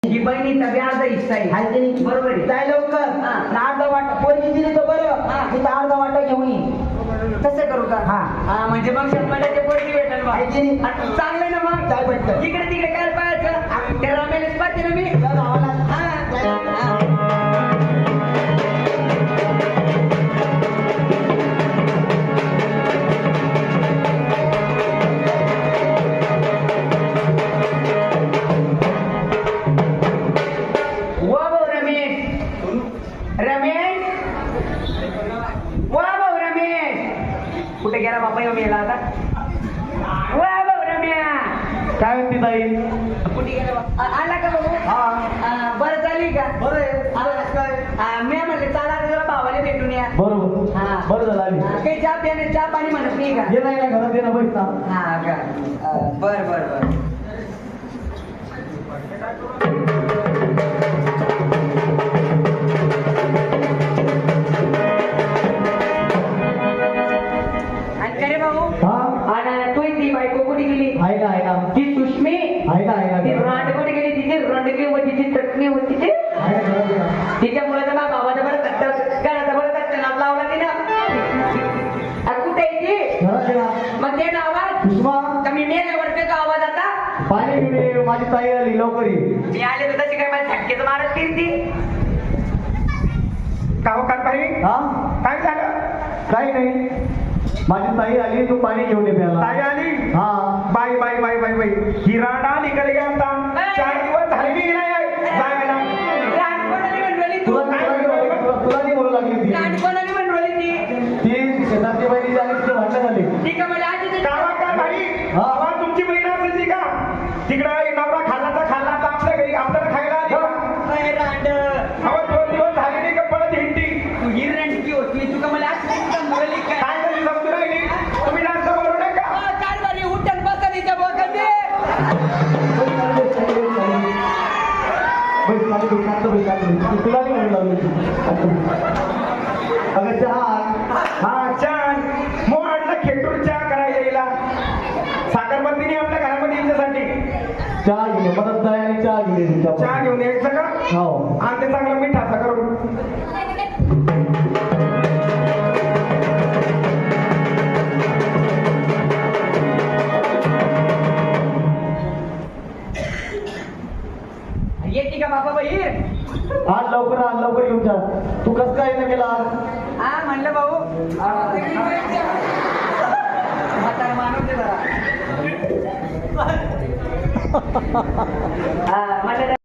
ही बहिणीचा बी अर्धा हिस्सा आहे. आहे की नाही? बरोबर आहे. जाय लवकर हा. ना अर्धा वाटा पोरगी दिली तर बरं हा. मी तर अर्धा वाटा घेऊन ये. तसं करू का? हा. हा म्हणजे मग शंभराचे पोरगी भेटेल बा. आहे की नाही? आता चांगलं आहे ना मग. जाय पटकन. इकडे तिकडे काय पाहायचं? त्या रमेलच पाहते ना मी. त्या गावाला हा. हा. वा भाऊ रमेश. रमेश वा भाऊ रमेश. कुठे गेला बापा येऊन गेला आता. वा भाऊ रम्या. काय म्हणते ताई? कुठे गेला बाप? आला का भाऊ? हा बरं चालली का? बरं आहे काय मी म्हणले चला जरा भावाला भेटून या. बरोबर हा. बरं झालं आली. काही चहा प्याने चहा पाणी म्हणत नाही का? ये नाही घरात ये ना पैसा. हा का? बर बर बर. आणि करे भाऊ हा आणि तू ती बायको कुठे गेली? आहे ना ती सुष्मी आहे ना ती रांड कुठे गेली? तिची रंडगी व तिची चटणी होती ते आहे ना घरात ये ना. तिच्यामुळे तर माझ्या भावाचा बरं सत्ता घराचा बरं सत्ता नाव लावला तिनं. कुठे आहे ती? घरात ये ना. मग ते आवाज सुषमा कमी मेल्यावरती तो आवाज आता पाणी घेऊन ये. माझी ताई आली लवकर ये. मी आले तर तशी काय माझ्या झटकेच मारत ती. काहो कारभारी हा काय झालं? काही नाही माझी ताई आली तू पाणी घेऊन ये प्यायला. ताई आली? हा बाई बाई बाई बाई बाई ही राडा निघाली गया आता 4 दिवस झाले की नाही जायला. लहानपणाने म्हणवली तू. तुला नाही बोलू लागली ती. लहानपणाने म्हणवली ती. ती शेजारची बहिणी झाली तिथे भांडण झाली. ती का मला आजी कावा कारभारी हा. आवा तुमची बहीण असायची का? तिकडं नवरा खाल्ला तर आपल्या घरी आपल्याला खायला आली का? रांड अहो 2 दिवस झाले नाही का पळत हिंडती. तू ही रंडकी होती. तू का मला आजी म्हणवली काय? काय झाली समजून राहिली? तुम्ही जास्त बोलू नका. कारभारी उठण बसा तिच्या बोकांनी. तुला नाही म्हणू लागली. अगं चहा हा छान मोहडला खेटूर चहा करायला येईला साखरबंदीने आपल्या घरामध्ये यायच्यासाठी चहा घेऊन ये. परत जाय आणि चहा घेऊन ये. चहा घेऊन यायचं का? हो आणि ते चांगलं मिठाचा करून. येते का बाबा बाई? आज लवकर येऊन जा. तू कसं काय येणं केला आज? हा म्हणलं भाऊ म्हातारा माणूस आहे जरा. मला